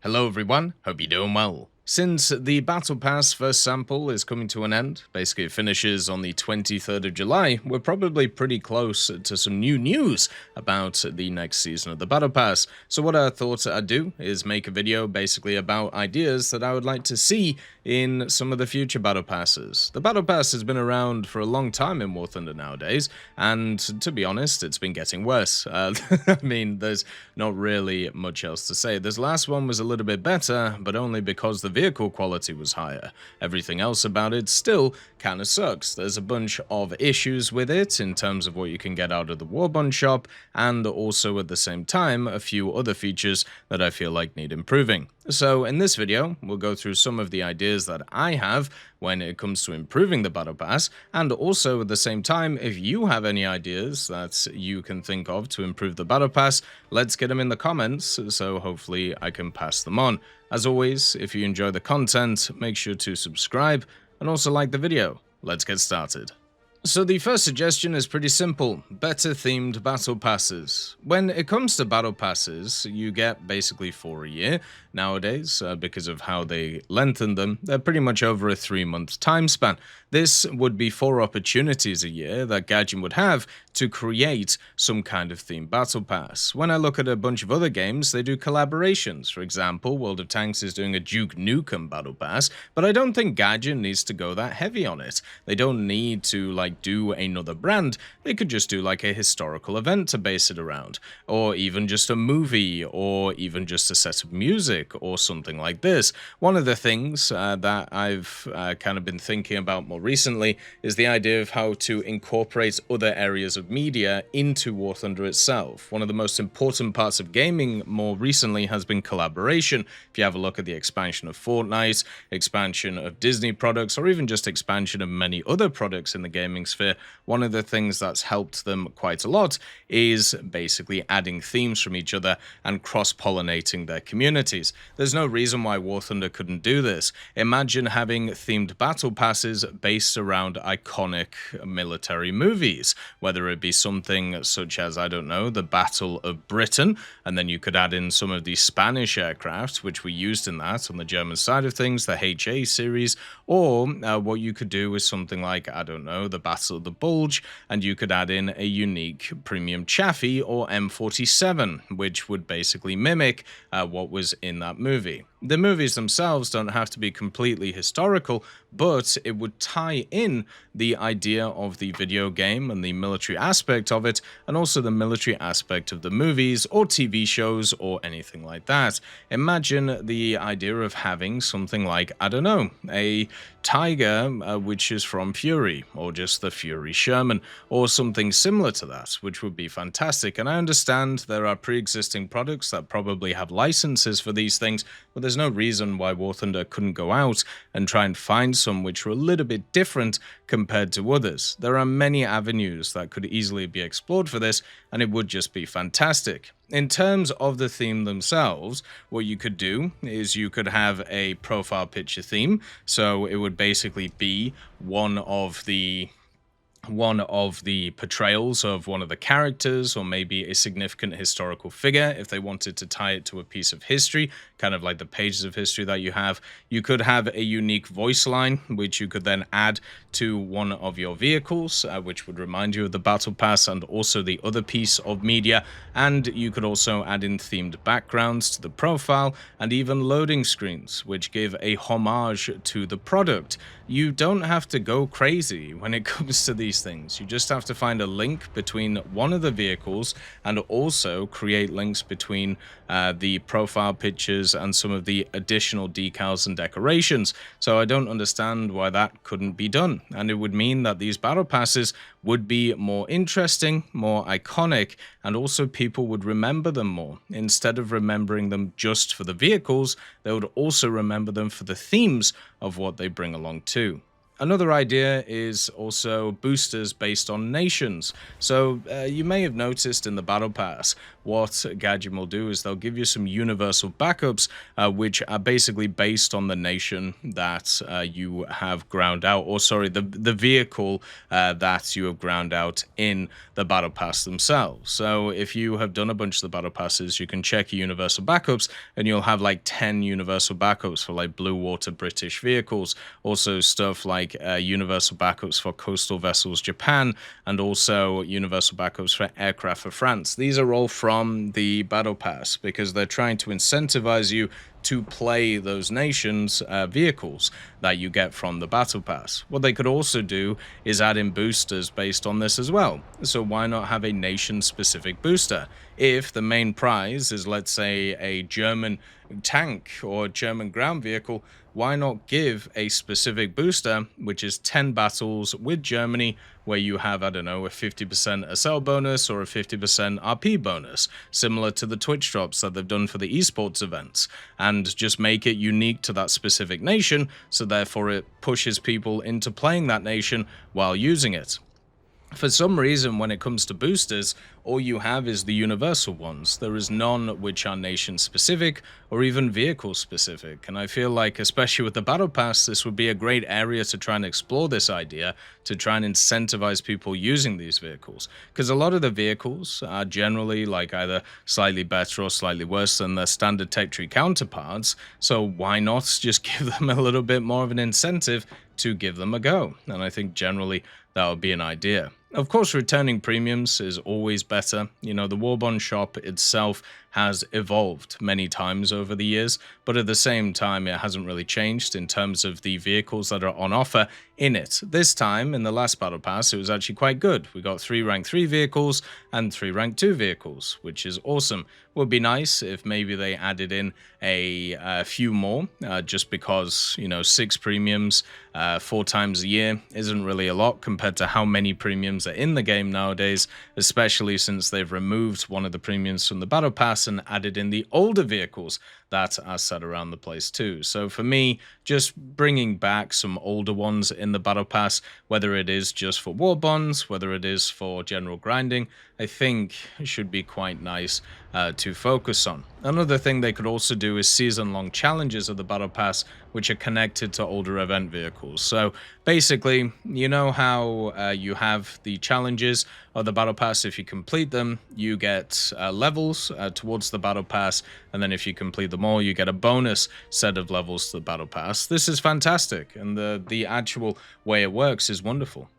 Hello everyone, hope you're doing well. Since the Battle Pass first sample is coming to an end, basically it finishes on the 23rd of July, we're probably pretty close to some new news about the next season of the Battle Pass. So what I thought I'd do is make a video basically about ideas that I would like to see in some of the future Battle Passes. The Battle Pass has been around for a long time in War Thunder nowadays, and to be honest, it's been getting worse. I mean, there's not really much else to say. This last one was a little bit better, but only because the vehicle quality was higher. Everything else about it still kind of sucks. There's a bunch of issues with it in terms of what you can get out of the Warbond shop, and also at the same time a few other features that I feel like need improving. So in this video, we'll go through some of the ideas that I have when it comes to improving the Battle Pass, and also at the same time, if you have any ideas that you can think of to improve the Battle Pass, let's get them in the comments, so hopefully I can pass them on. As always, if you enjoy the content, make sure to subscribe, and also like the video. Let's get started. So the first suggestion is pretty simple: better themed battle passes. When it comes to battle passes, you get basically 4 a year. Nowadays, because of how they lengthen them, they're pretty much over a 3-month time span. This would be 4 opportunities a year that Gaijin would have to create some kind of themed battle pass. When I look at a bunch of other games, they do collaborations. For example, World of Tanks is doing a Duke Nukem battle pass, but I don't think Gaijin needs to go that heavy on it. They don't need to do another brand. They could just do like a historical event to base it around, or even just a movie, or even just a set of music, or something like this. One of the things that I've kind of been thinking about more recently is the idea of how to incorporate other areas of media into War Thunder itself. One of the most important parts of gaming more recently has been collaboration. If you have a look at the expansion of Fortnite, expansion of Disney products, or even just expansion of many other products in the gaming sphere, one of the things that's helped them quite a lot is basically adding themes from each other and cross-pollinating their communities. There's no reason why War Thunder couldn't do this. Imagine having themed battle passes based around iconic military movies, whether it be something such as, I don't know, the Battle of Britain, and then you could add in some of the Spanish aircraft, which we used in that on the German side of things, the HA series, or what you could do is something like, I don't know, the Battle of the Bulge, and you could add in a unique premium Chaffee or M47, which would basically mimic what was in that movie. The movies themselves don't have to be completely historical, but it would tie in the idea of the video game and the military aspect of it, and also the military aspect of the movies or TV shows or anything like that. Imagine the idea of having something like, I don't know, a Tiger which is from Fury, or just the Fury Sherman, or something similar to that, which would be fantastic. And I understand there are pre-existing products that probably have licenses for these things, but there's no reason why War Thunder couldn't go out and try and find some which were a little bit different compared to others. There are many avenues that could easily be explored for this, and it would just be fantastic. In terms of the theme themselves, what you could do is you could have a profile picture theme, so it would basically be one of the portrayals of one of the characters, or maybe a significant historical figure if they wanted to tie it to a piece of history, kind of like the pages of history that you have. You could have a unique voice line, which you could then add to one of your vehicles, which would remind you of the Battle Pass and also the other piece of media. And you could also add in themed backgrounds to the profile, and even loading screens, which give a homage to the product. You don't have to go crazy when it comes to these things. You just have to find a link between one of the vehicles, and also create links between the profile pictures and some of the additional decals and decorations. So I don't understand why that couldn't be done, and it would mean that these battle passes would be more interesting, more iconic, and also people would remember them more. Instead of remembering them just for the vehicles, they would also remember them for the themes of what they bring along too. Another idea is also boosters based on nations. So you may have noticed in the Battle Pass, what Gaijin will do is they'll give you some universal backups, which are basically based on the nation that you have ground out, or sorry, the vehicle that you have ground out in the Battle Pass themselves. So if you have done a bunch of the Battle Passes, you can check your universal backups, and you'll have like 10 universal backups for like blue water British vehicles, also stuff like universal backups for coastal vessels Japan, and also universal backups for aircraft for France. These are all from the Battle Pass because they're trying to incentivize you to play those nations' vehicles that you get from the Battle Pass. What they could also do is add in boosters based on this as well. So why not have a nation-specific booster? If the main prize is, let's say, a German tank or German ground vehicle, why not give a specific booster, which is 10 battles with Germany, where you have, I don't know, a 50% SL bonus or a 50% RP bonus, similar to the Twitch drops that they've done for the esports events, and just make it unique to that specific nation, so therefore it pushes people into playing that nation while using it. For some reason, when it comes to boosters, all you have is the universal ones. There is none which are nation-specific or even vehicle-specific. And I feel like, especially with the Battle Pass, this would be a great area to try and explore this idea, to try and incentivize people using these vehicles. Because a lot of the vehicles are generally like either slightly better or slightly worse than their standard tech tree counterparts. So why not just give them a little bit more of an incentive to give them a go? And I think generally that would be an idea. Of course, returning premiums is always better. You know, the Warbond shop itself has evolved many times over the years, but at the same time, it hasn't really changed in terms of the vehicles that are on offer in it. This time, in the last Battle Pass, it was actually quite good. We got 3 rank 3 vehicles and 3 rank 2 vehicles, which is awesome. Would be nice if maybe they added in a few more, just because, you know, 6 premiums 4 times a year isn't really a lot compared to how many premiums are in the game nowadays, especially since they've removed one of the premiums from the Battle Pass and added in the older vehicles that are set around the place too. So for me, just bringing back some older ones in the Battle Pass, whether it is just for war bonds, whether it is for general grinding, I think should be quite nice to focus on. Another thing they could also do is season-long challenges of the Battle Pass, which are connected to older event vehicles. So basically, you know how you have the challenges of the Battle Pass. If you complete them, you get levels towards the Battle Pass, and then if you complete them all, you get a bonus set of levels to the Battle Pass. This is fantastic, and the actual way it works is wonderful.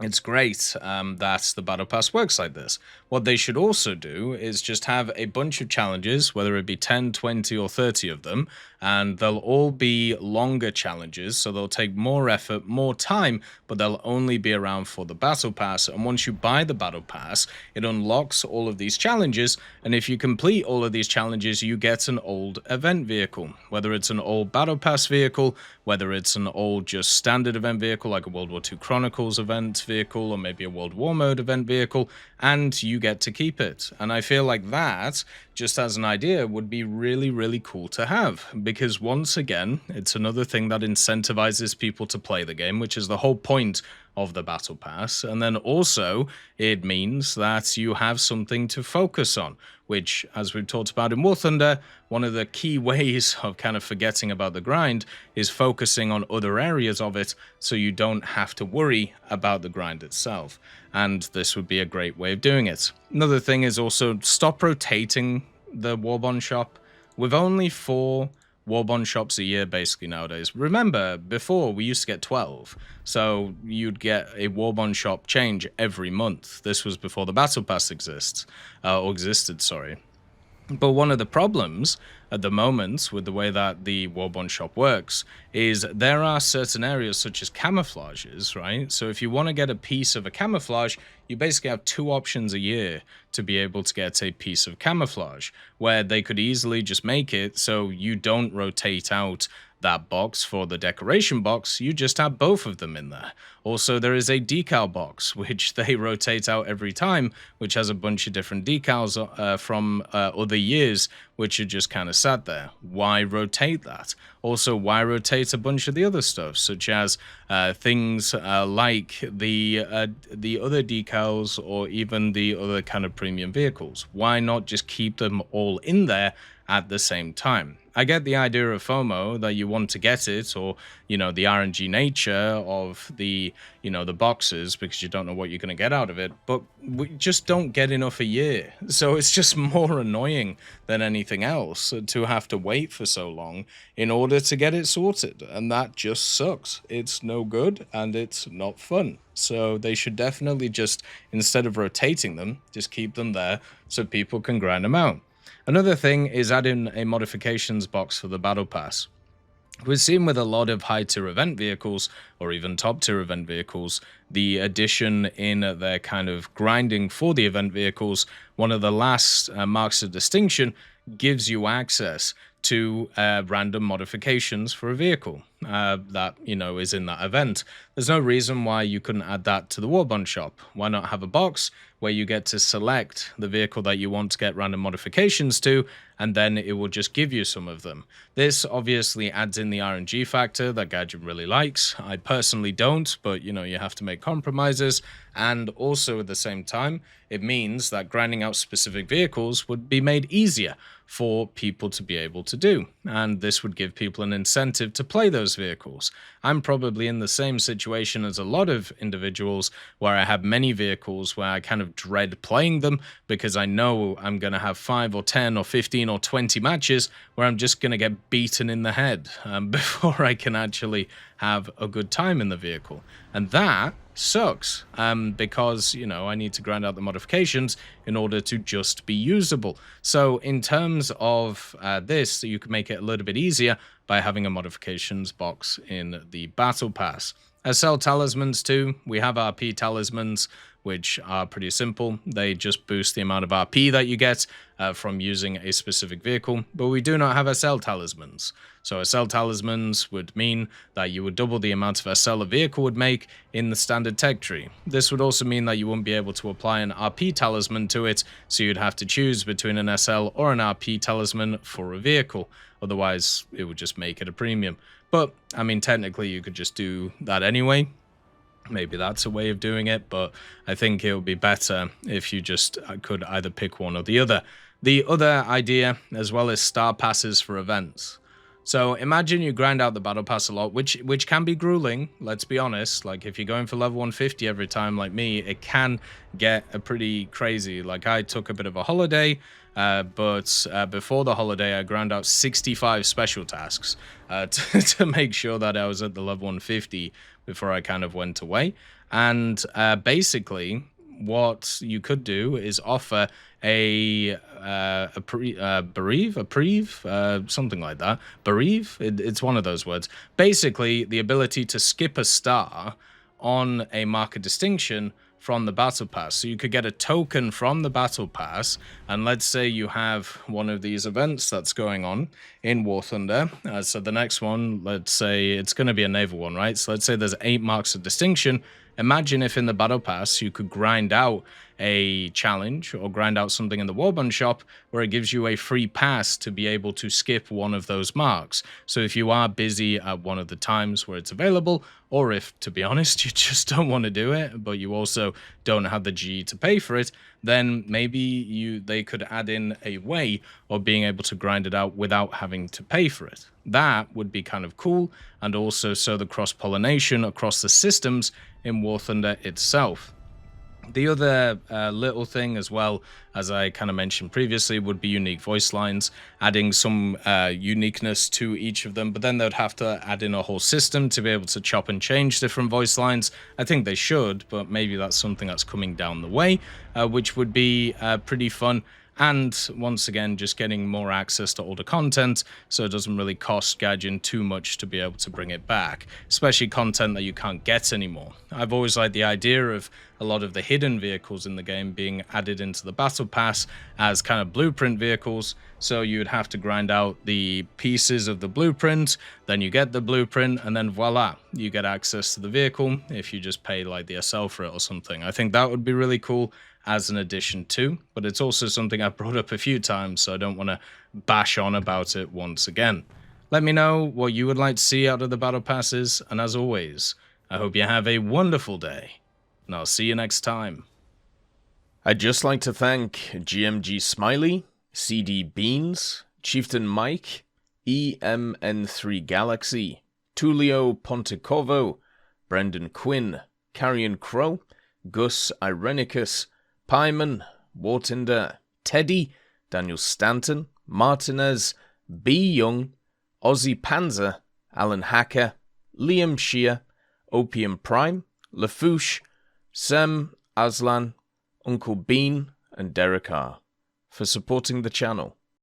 It's great that the Battle Pass works like this. What they should also do is just have a bunch of challenges, whether it be 10, 20, or 30 of them, and they'll all be longer challenges, so they'll take more effort, more time, but they'll only be around for the Battle Pass. And once you buy the Battle Pass, it unlocks all of these challenges, and if you complete all of these challenges, you get an old event vehicle, whether it's an old Battle Pass vehicle, whether it's an old just standard event vehicle like a World War II Chronicles event vehicle, or maybe a World War Mode event vehicle, and you get to keep it. And I feel like that, just as an idea, would be really, really cool to have, because once again, it's another thing that incentivizes people to play the game, which is the whole point of the Battle Pass. And then also, it means that you have something to focus on, which, as we've talked about in War Thunder, one of the key ways of kind of forgetting about the grind is focusing on other areas of it, so you don't have to worry about the grind itself. And this would be a great way of doing it. Another thing is also stop rotating the Warbond shop. With only 4 Warbond shops a year basically nowadays. Remember, before we used to get 12, so you'd get a Warbond shop change every month. This was before the Battle Pass existed, sorry. But one of the problems at the moment with the way that the Warbond shop works is there are certain areas such as camouflages, right? So if you want to get a piece of a camouflage, you basically have 2 options a year to be able to get a piece of camouflage, where they could easily just make it so you don't rotate out that box for the decoration box, you just have both of them in there. Also, there is a decal box, which they rotate out every time, which has a bunch of different decals from other years, which are just kind of sat there. Why rotate that? Also, why rotate a bunch of the other stuff, such as things like the other decals or even the other kind of premium vehicles? Why not just keep them all in there at the same time? I get the idea of FOMO, that you want to get it, or, the RNG nature of the boxes, because you don't know what you're going to get out of it, but we just don't get enough a year. So it's just more annoying than anything else to have to wait for so long in order to get it sorted. And that just sucks. It's no good and it's not fun. So they should definitely just, instead of rotating them, just keep them there so people can grind them out. Another thing is adding a modifications box for the Battle Pass. We've seen with a lot of high-tier event vehicles, or even top-tier event vehicles, the addition in their kind of grinding for the event vehicles, one of the last marks of distinction, gives you access to random modifications for a vehicle that, is in that event. There's no reason why you couldn't add that to the Warbond shop. Why not have a box where you get to select the vehicle that you want to get random modifications to, and then it will just give you some of them. This obviously adds in the RNG factor that Gaijin really likes. I personally don't, but you have to make compromises. And also at the same time, it means that grinding out specific vehicles would be made easier for people to be able to do. And this would give people an incentive to play those vehicles. I'm probably in the same situation as a lot of individuals where I have many vehicles where I kind of dread playing them because I know I'm going to have 5 or 10 or 15 or 20 matches where I'm just going to get beaten in the head before I can actually have a good time in the vehicle. And that sucks because, I need to grind out the modifications in order to just be usable. So in terms of this, you can make it a little bit easier by having a modifications box in the Battle Pass. I sell talismans too. We have RP talismans, which are pretty simple. They just boost the amount of RP that you get from using a specific vehicle, but we do not have SL talismans. So SL talismans would mean that you would double the amount of SL a vehicle would make in the standard tech tree. This would also mean that you wouldn't be able to apply an RP talisman to it, so you'd have to choose between an SL or an RP talisman for a vehicle. Otherwise, it would just make it a premium. But, technically you could just do that anyway. Maybe that's a way of doing it, but I think it would be better if you just could either pick one or the other. The other idea, as well as star passes for events. So imagine you grind out the battle pass a lot, which can be grueling, let's be honest. Like if you're going for level 150 every time like me, it can get a pretty crazy. Like I took a bit of a holiday, but before the holiday I ground out 65 special tasks to make sure that I was at the level 150 before I kind of went away. And basically what you could do is offer something like that. Bereave? It's one of those words. Basically, the ability to skip a star on a mark of distinction from the battle pass. So you could get a token from the battle pass, and let's say you have one of these events that's going on in War Thunder. So the next one, let's say it's going to be a naval one, right? So let's say there's 8 marks of distinction. Imagine if in the battle pass you could grind out a challenge or grind out something in the Warbond shop where it gives you a free pass to be able to skip one of those marks. So if you are busy at one of the times where it's available, or if, to be honest, you just don't want to do it, but you also don't have the G to pay for it, then maybe they could add in a way of being able to grind it out without having to pay for it. That would be kind of cool, and also so the cross-pollination across the systems in War Thunder itself. The other little thing as well, as I kind of mentioned previously, would be unique voice lines, adding some uniqueness to each of them, but then they'd have to add in a whole system to be able to chop and change different voice lines. I think they should, but maybe that's something that's coming down the way, which would be pretty fun. And once again, just getting more access to older content, so it doesn't really cost Gaijin too much to be able to bring it back, especially content that you can't get anymore. I've always liked the idea of a lot of the hidden vehicles in the game being added into the Battle Pass as kind of blueprint vehicles, so you'd have to grind out the pieces of the blueprint, then you get the blueprint, and then voila, you get access to the vehicle if you just pay like the SL for it or something. I think that would be really cool as an addition too, but it's also something I've brought up a few times, so I don't want to bash on about it once again. Let me know what you would like to see out of the Battle Passes, and as always, I hope you have a wonderful day, and I'll see you next time. I'd just like to thank GMG Smiley, CD Beans, Chieftain Mike, EMN3 Galaxy, Tulio Pontecorvo, Brendan Quinn, Carrion Crow, Gus Irenicus, Pyman, Wartinder, Teddy, Daniel Stanton, Martinez, B. Young, Ozzy Panzer, Alan Hacker, Liam Shear, Opium Prime, Lafouche, Sem, Aslan, Uncle Bean, and Derek R. for supporting the channel.